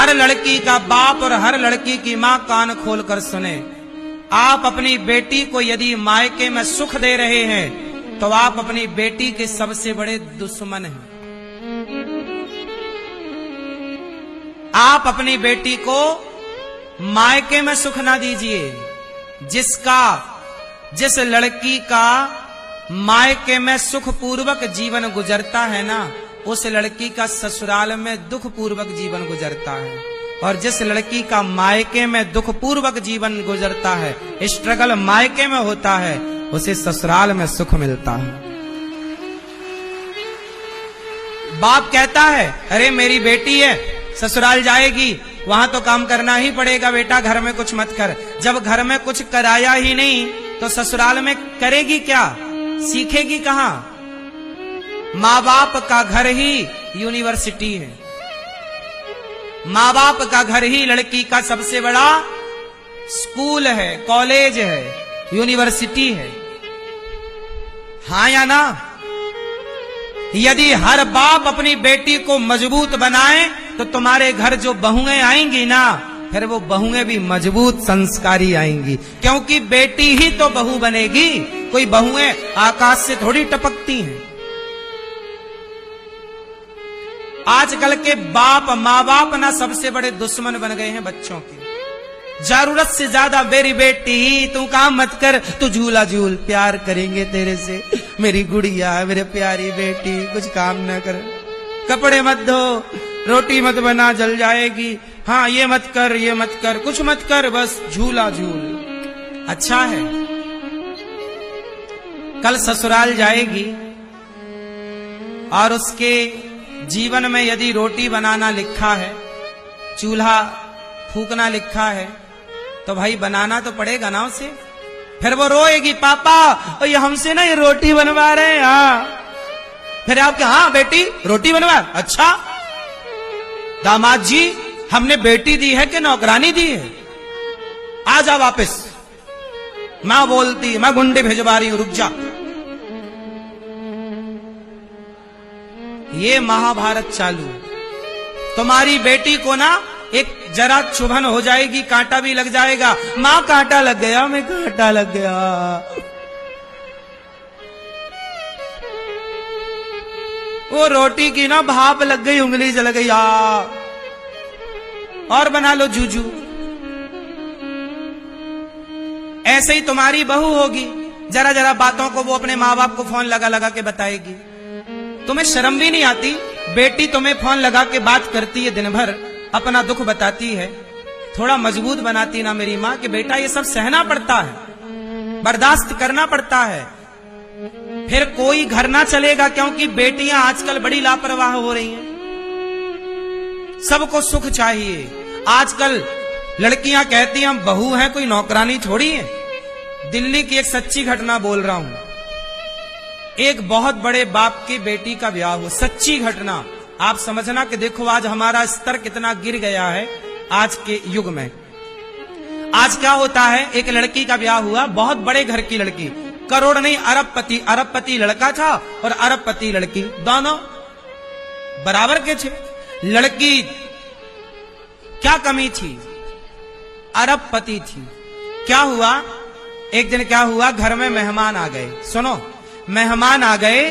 हर लड़की का बाप और हर लड़की की माँ कान खोल कर सुने। आप अपनी बेटी को यदि मायके में सुख दे रहे हैं तो आप अपनी बेटी के सबसे बड़े दुश्मन हैं। आप अपनी बेटी को मायके में सुख ना दीजिए। जिस लड़की का मायके में सुख पूर्वक जीवन गुजरता है ना, उस लड़की का ससुराल में दुख पूर्वक जीवन गुजरता है। और जिस लड़की का मायके में दुख पूर्वक जीवन गुजरता है, स्ट्रगल मायके में होता है, उसे ससुराल में सुख मिलता है। बाप कहता है अरे मेरी बेटी है, ससुराल जाएगी, वहां तो काम करना ही पड़ेगा बेटा, घर में कुछ मत कर। जब घर में कुछ कराया ही नहीं तो ससुराल में करेगी क्या, सीखेगी कहां? माँ बाप का घर ही यूनिवर्सिटी है। माँ बाप का घर ही लड़की का सबसे बड़ा स्कूल है, कॉलेज है, यूनिवर्सिटी है। हाँ या ना? यदि हर बाप अपनी बेटी को मजबूत बनाए तो तुम्हारे घर जो बहुएं आएंगी ना, फिर वो बहुएं भी मजबूत संस्कारी आएंगी, क्योंकि बेटी ही तो बहू बनेगी। कोई बहुएं आकाश से थोड़ी टपकती हैं। आजकल के बाप माँ बाप ना सबसे बड़े दुश्मन बन गए हैं बच्चों के। जरूरत से ज्यादा मेरी बेटी तू काम मत कर, तू झूला झूल, प्यार करेंगे तेरे से, मेरी गुड़िया मेरे प्यारी बेटी, कुछ काम न कर, कपड़े मत धो, रोटी मत बना जल जाएगी, हाँ ये मत कर ये मत कर, कुछ मत कर, बस झूला झूल। अच्छा है, कल ससुराल जाएगी और उसके जीवन में यदि रोटी बनाना लिखा है, चूल्हा फूकना लिखा है, तो भाई बनाना तो पड़ेगा ना उसे। फिर वो रोएगी पापा ये हमसे ना ये रोटी बनवा रहे हैं। हाँ फिर आपके हाँ बेटी रोटी बनवा, अच्छा दामाद जी हमने बेटी दी है कि नौकरानी दी है, आ जा वापस, मां बोलती मैं गुंडे भिजवा रही हूं, रुक जा। ये महाभारत चालू। तुम्हारी बेटी को ना एक जरा चुभन हो जाएगी, कांटा भी लग जाएगा, मां कांटा लग गया, मैं कांटा लग गया। वो रोटी की ना भाप लग गई, उंगली जल गई, और बना लो जूजू। ऐसे ही तुम्हारी बहू होगी, जरा जरा बातों को वो अपने माँ बाप को फोन लगा लगा के बताएगी। तुम्हें शर्म भी नहीं आती? बेटी तुम्हें फोन लगा के बात करती है, दिन भर अपना दुख बताती है, थोड़ा मजबूत बनाती ना मेरी माँ कि बेटा ये सब सहना पड़ता है, बर्दाश्त करना पड़ता है। फिर कोई घर ना चलेगा, क्योंकि बेटियां आजकल बड़ी लापरवाह हो रही हैं, सबको सुख चाहिए। आजकल लड़कियां कहती हैं हम बहू हैं, कोई नौकरानी थोड़ी है। दिल्ली की एक सच्ची घटना बोल रहा हूं। एक बहुत बड़े बाप की बेटी का ब्याह हुआ, सच्ची घटना। आप समझना कि देखो आज हमारा स्तर कितना गिर गया है आज के युग में। आज क्या होता है, एक लड़की का ब्याह हुआ, बहुत बड़े घर की लड़की, करोड़ नहीं अरबपति, अरबपति लड़का था और अरबपति लड़की, दोनों बराबर के थे। लड़की क्या कमी थी, अरबपति थी। क्या हुआ, एक दिन क्या हुआ, घर में मेहमान आ गए। सुनो, मेहमान आ गए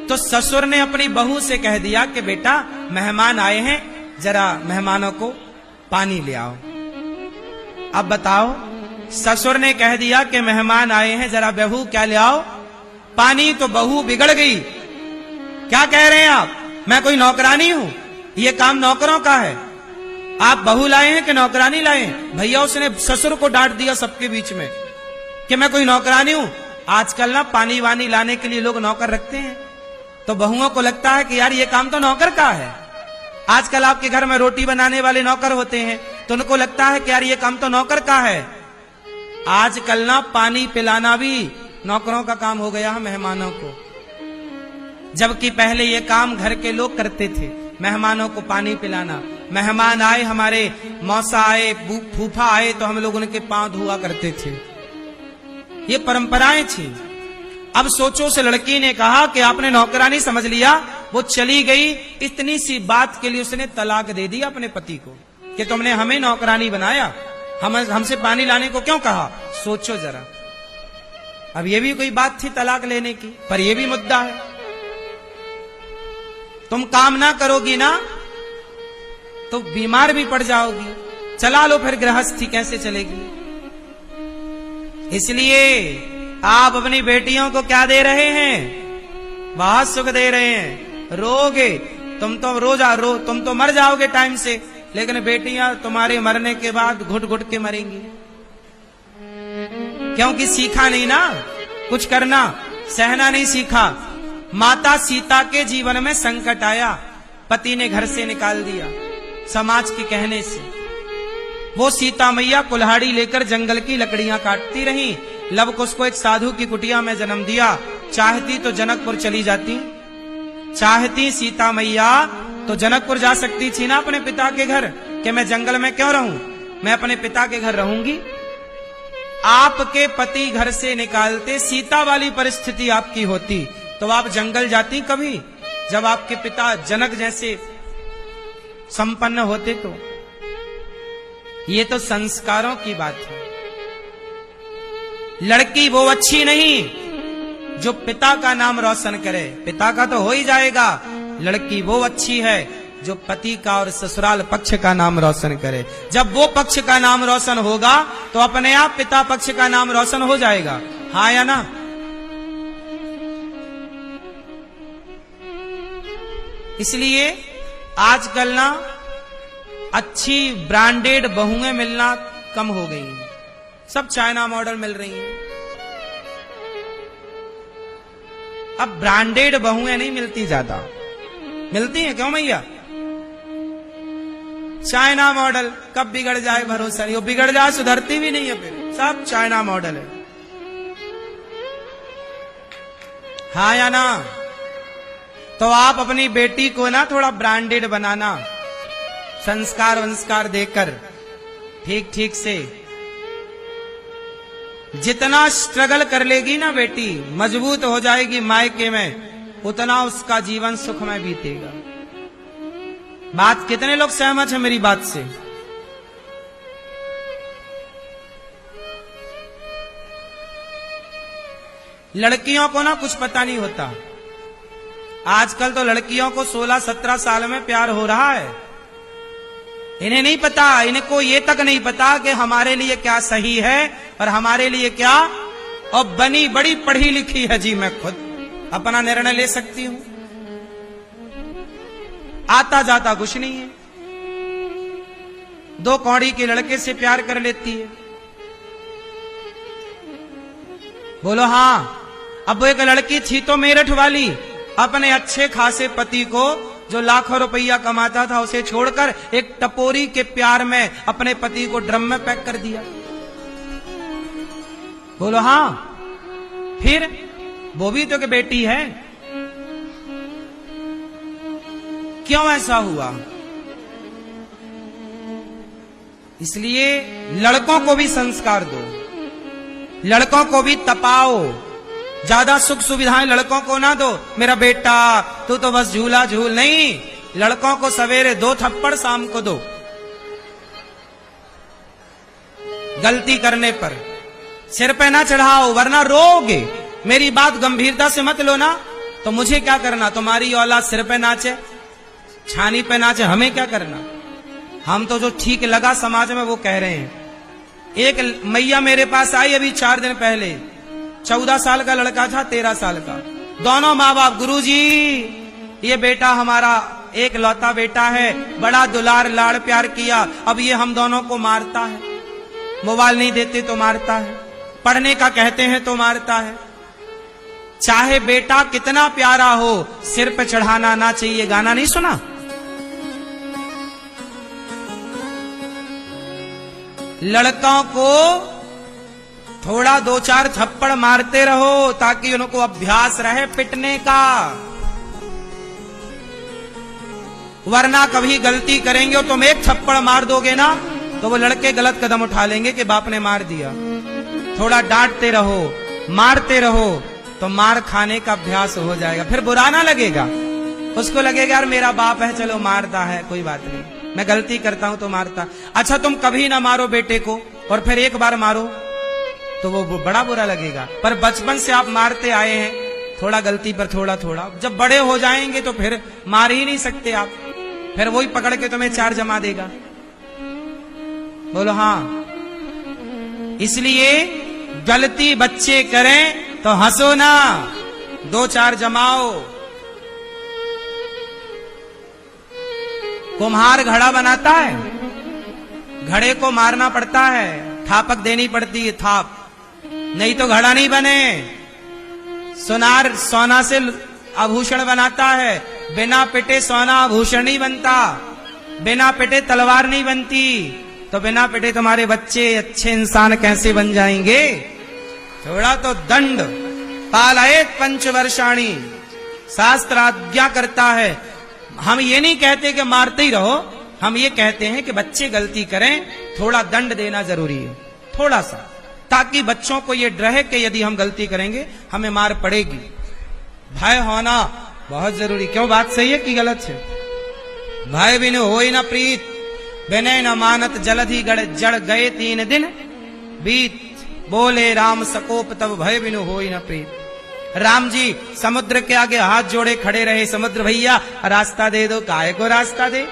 तो ससुर ने अपनी बहू से कह दिया कि बेटा मेहमान आए हैं, जरा मेहमानों को पानी ले आओ। अब बताओ, ससुर ने कह दिया कि मेहमान आए हैं, जरा बहू क्या ले आओ, पानी। तो बहू बिगड़ गई। क्या कह रहे हैं आप, मैं कोई नौकरानी हूं, ये काम नौकरों का है, आप बहू लाए हैं कि नौकरानी लाए हैं? भैया उसने ससुर को डांट दिया सबके बीच में कि मैं कोई नौकरानी हूं। आजकल ना पानी वानी लाने के लिए लोग नौकर रखते हैं, तो बहुओं को लगता है कि यार ये काम तो नौकर का है। आजकल आपके घर में रोटी बनाने वाले नौकर होते हैं, तो उनको लगता है कि यार ये काम तो नौकर का है। आजकल ना पानी पिलाना भी नौकरों का काम हो गया है मेहमानों को, जबकि पहले ये काम घर के लोग करते थे, मेहमानों को पानी पिलाना। मेहमान आए, हमारे मौसा आए, फूफा आए, तो हम लोग उनके पांव धुआ करते थे, ये परंपराएं थी। अब सोचो, उस लड़की ने कहा कि आपने नौकरानी समझ लिया, वो चली गई, इतनी सी बात के लिए उसने तलाक दे दी अपने पति को कि तुमने हमें नौकरानी बनाया, हमसे पानी लाने को क्यों कहा। सोचो जरा, अब ये भी कोई बात थी तलाक लेने की, पर ये भी मुद्दा है। तुम काम ना करोगी ना तो बीमार भी पड़ जाओगी, चला लो फिर गृहस्थी कैसे चलेगी। इसलिए आप अपनी बेटियों को क्या दे रहे हैं, बहुत सुख दे रहे हैं। रोगे तुम तो तुम तो मर जाओगे टाइम से, लेकिन बेटियां तुम्हारे मरने के बाद घुट घुट के मरेंगी, क्योंकि सीखा नहीं ना कुछ करना, सहना नहीं सीखा। माता सीता के जीवन में संकट आया, पति ने घर से निकाल दिया समाज के कहने से। वो सीता मैया कुल्हाड़ी लेकर जंगल की लकड़ियां काटती रहीं। लव कुश को एक साधु की कुटिया में जन्म दिया। चाहती तो जनकपुर चली जाती, चाहती सीता मैया तो जनकपुर जा सकती थी ना अपने पिता के घर, कि मैं जंगल में क्यों रहूं, मैं अपने पिता के घर रहूंगी। आपके पति घर से निकालते, सीता वाली परिस्थिति आपकी होती तो आप जंगल जाती कभी, जब आपके पिता जनक जैसे संपन्न होते। तो ये तो संस्कारों की बात है। लड़की वो अच्छी नहीं जो पिता का नाम रोशन करे, पिता का तो हो ही जाएगा। लड़की वो अच्छी है जो पति का और ससुराल पक्ष का नाम रोशन करे। जब वो पक्ष का नाम रोशन होगा तो अपने आप पिता पक्ष का नाम रोशन हो जाएगा, हाँ या ना। इसलिए आजकल ना अच्छी ब्रांडेड बहुएं मिलना कम हो गई हैं, सब चाइना मॉडल मिल रही हैं। अब ब्रांडेड बहुएं नहीं मिलती, ज्यादा मिलती हैं क्यों भैया, चाइना मॉडल कब बिगड़ जाए भरोसा नहीं, वो बिगड़ जाए सुधरती भी नहीं है, फिर सब चाइना मॉडल है, हाँ या ना। तो आप अपनी बेटी को ना थोड़ा ब्रांडेड बनाना, संस्कार वंस्कार देकर ठीक ठीक से। जितना स्ट्रगल कर लेगी ना बेटी, मजबूत हो जाएगी मायके में, उतना उसका जीवन सुख में बीतेगा। बात कितने लोग सहमत हैं मेरी बात से। लड़कियों को ना कुछ पता नहीं होता, आजकल तो लड़कियों को 16-17 साल में प्यार हो रहा है। इन्हें नहीं पता, इनको ये तक नहीं पता कि हमारे लिए क्या सही है और हमारे लिए क्या। और बनी बड़ी पढ़ी लिखी है जी, मैं खुद अपना निर्णय ले सकती हूं, आता जाता कुछ नहीं है। 2 कौड़ी के लड़के से प्यार कर लेती है, बोलो हाँ। अब वो एक लड़की थी तो मेरठ वाली, अपने अच्छे खासे पति को जो लाखों रुपया कमाता था उसे छोड़कर एक टपोरी के प्यार में अपने पति को ड्रम में पैक कर दिया, बोलो हाँ। फिर वो भी तो कि बेटी है, क्यों ऐसा हुआ। इसलिए लड़कों को भी संस्कार दो, लड़कों को भी तपाओ, ज्यादा सुख सुविधाएं लड़कों को ना दो। मेरा बेटा तू तो बस झूला झूल, नहीं, लड़कों को सवेरे 2 थप्पड़, शाम को 2, गलती करने पर सिर पे ना चढ़ाओ वरना रोगे। मेरी बात गंभीरता से मत लो ना, तो मुझे क्या करना, तुम्हारी औलाद सिर पे नाचे, छानी पे नाचे, हमें क्या करना। हम तो जो ठीक लगा समाज में वो कह रहे हैं। एक मैया मेरे पास आई अभी 4 दिन पहले, 14 साल का लड़का था, 13 साल का, दोनों माँ बाप। गुरुजी ये बेटा हमारा एक लौता बेटा है, बड़ा दुलार लाड़ प्यार किया, अब ये हम दोनों को मारता है, मोबाइल नहीं देते तो मारता है, पढ़ने का कहते हैं तो मारता है। चाहे बेटा कितना प्यारा हो, सिर पे चढ़ाना ना चाहिए। गाना नहीं सुना, लड़कों को थोड़ा 2-4 थप्पड़ मारते रहो ताकि उनको अभ्यास रहे पिटने का, वरना कभी गलती करेंगे और तुम एक थप्पड़ मार दोगे ना तो वो लड़के गलत कदम उठा लेंगे कि बाप ने मार दिया। थोड़ा डांटते रहो, मारते रहो तो मार खाने का अभ्यास हो जाएगा, फिर बुरा ना लगेगा। उसको लगेगा यार मेरा बाप है, चलो मारता है, कोई बात नहीं, मैं गलती करता हूं तो मारता। अच्छा तुम कभी ना मारो बेटे को और फिर एक बार मारो तो वो बड़ा बुरा लगेगा। पर बचपन से आप मारते आए हैं, थोड़ा गलती पर थोड़ा थोड़ा, जब बड़े हो जाएंगे तो फिर मार ही नहीं सकते आप, फिर वही पकड़ के तुम्हें 4 जमा देगा। बोलो हाँ। इसलिए गलती बच्चे करें तो हंसो ना, 2-4 जमाओ। कुम्हार घड़ा बनाता है, घड़े को मारना पड़ता है, थापक देनी पड़ती है, थाप, नहीं तो घड़ा नहीं बने। सुनार सोना से आभूषण बनाता है, बिना पिटे सोना आभूषण नहीं बनता, बिना पिटे तलवार नहीं बनती। तो बिना पिटे तुम्हारे बच्चे अच्छे इंसान कैसे बन जाएंगे? थोड़ा तो दंड। पालयेत पंचवर्षाणि, शास्त्र आज्ञा करता है। हम ये नहीं कहते कि मारते ही रहो, हम ये कहते हैं कि बच्चे गलती करें, थोड़ा दंड देना जरूरी है, थोड़ा सा, ताकि बच्चों को ये डरे कि यदि हम गलती करेंगे हमें मार पड़ेगी। भय होना बहुत जरूरी। क्यों, बात सही है कि गलत है? भय बिनु होई न प्रीत, विनय न मानत जलधि जड़ गए 3 दिन बीत। बोले राम सकोप तब भय बिनु होई न प्रीत। राम जी समुद्र के आगे हाथ जोड़े खड़े रहे, समुद्र भैया रास्ता दे दो, काहे को रास्ता दे?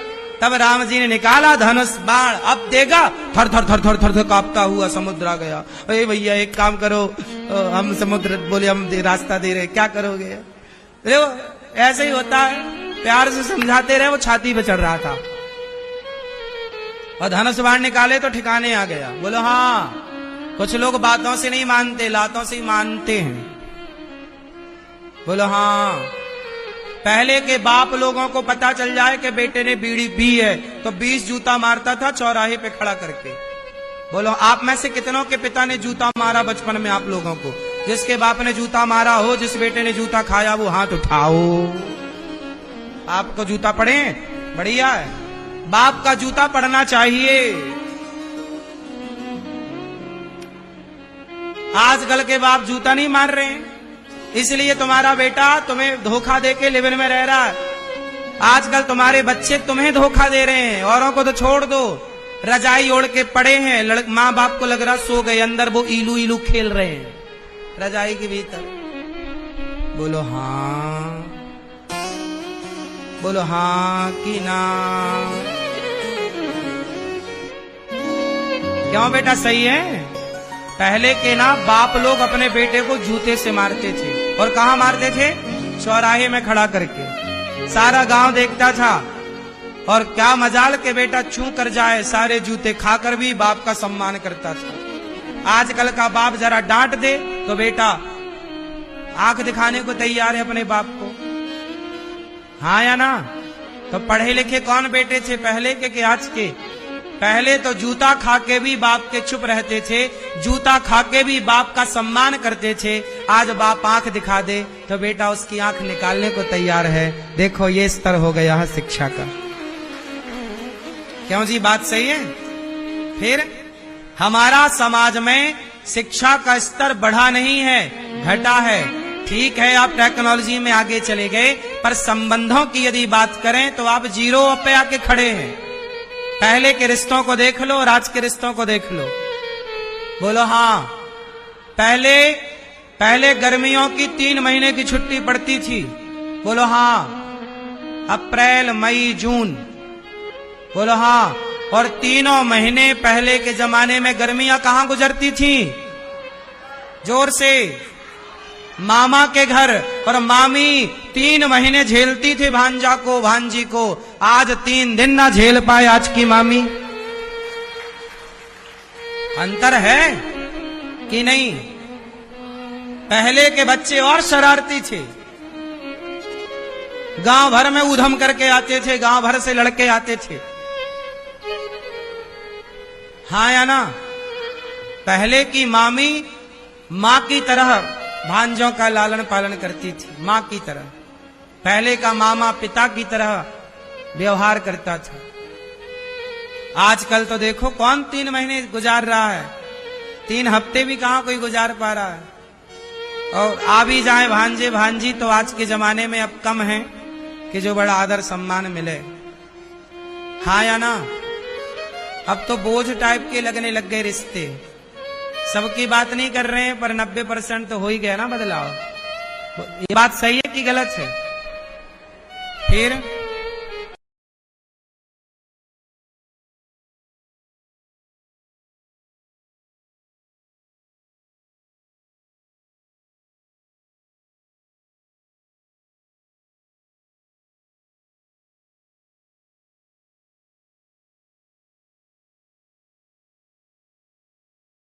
तब राम जी ने निकाला धनुष बाण, अब देगा, थर थर थर थर थर थर कांपता हुआ समुद्र आ गया। अरे भैया एक काम करो, हम समुद्र बोले हम रास्ता दे रहे, क्या करोगे? देखो ऐसे ही होता है, प्यार से समझाते रहे, वो छाती पे चढ़ रहा था और धनुष बाण निकाले तो ठिकाने आ गया। बोलो हाँ, कुछ लोग बातों से नहीं मानते, लातों से ही मानते हैं। बोलो हाँ। पहले के बाप लोगों को पता चल जाए कि बेटे ने बीड़ी पी है तो 20 जूता मारता था चौराहे पे खड़ा करके। बोलो आप में से कितनों के पिता ने जूता मारा बचपन में आप लोगों को? जिसके बाप ने जूता मारा हो, जिस बेटे ने जूता खाया, वो हाथ उठाओ। आपको जूता पड़े? बढ़िया है, बाप का जूता पड़ना चाहिए। आजकल के बाप जूता नहीं मार रहे हैं, इसलिए तुम्हारा बेटा तुम्हें धोखा देके लिव इन में रह रहा है। आजकल तुम्हारे बच्चे तुम्हें धोखा दे रहे हैं, औरों को तो छोड़ दो। रजाई ओढ़ के पड़े हैं, माँ बाप को लग रहा सो गए, अंदर वो इलू इलू खेल रहे हैं रजाई के भीतर। बोलो हाँ, बोलो हाँ कि ना? क्यों बेटा, सही है? पहले के ना बाप लोग अपने बेटे को जूते से मारते थे, और कहाँ मारते थे? चौराहे में खड़ा करके। सारा गांव देखता था, और क्या मजाल के बेटा छू कर जाए, सारे जूते खाकर भी बाप का सम्मान करता था। आजकल का बाप जरा डांट दे तो बेटा आंख दिखाने को तैयार है अपने बाप को, हाँ या ना? तो पढ़े लिखे कौन बेटे थे पहले के आज के? पहले तो जूता खा के भी बाप के चुप रहते थे, जूता खा के भी बाप का सम्मान करते थे। आज बाप आंख दिखा दे तो बेटा उसकी आंख निकालने को तैयार है। देखो ये स्तर हो गया है शिक्षा का। क्यों जी, बात सही है? फिर हमारा समाज में शिक्षा का स्तर बढ़ा नहीं है, घटा है। ठीक है, आप टेक्नोलॉजी में आगे चले गए, पर संबंधों की यदि बात करें तो आप 0 पे आके खड़े हैं। पहले के रिश्तों को देख लो और आज के रिश्तों को देख लो। बोलो हाँ। पहले गर्मियों की 3 महीने की छुट्टी पड़ती थी। बोलो हाँ। अप्रैल, मई, जून। बोलो हाँ। और 3 महीने पहले के जमाने में गर्मियां कहां गुजरती थी? जोर से, मामा के घर। और मामी 3 महीने झेलती थी भांजा को, भांजी को। आज 3 दिन ना झेल पाए आज की मामी। अंतर है कि नहीं? पहले के बच्चे और शरारती थे, गांव भर में उधम करके आते थे, गांव भर से लड़के आते थे, हाँ या ना? पहले की मामी मां की तरह भांजों का लालन पालन करती थी, मां की तरह। पहले का मामा पिता की तरह व्यवहार करता था। आजकल तो देखो कौन 3 महीने गुजार रहा है, 3 हफ्ते भी कहां कोई गुजार पा रहा है। और आ भी जाए भांजे भांजी तो आज के जमाने में अब कम है कि जो बड़ा आदर सम्मान मिले। हाँ या ना? अब तो बोझ टाइप के लगने लग गए रिश्ते। सबकी बात नहीं कर रहे हैं, पर 90% तो हो ही गया ना बदलाव। ये बात सही है कि गलत है? फिर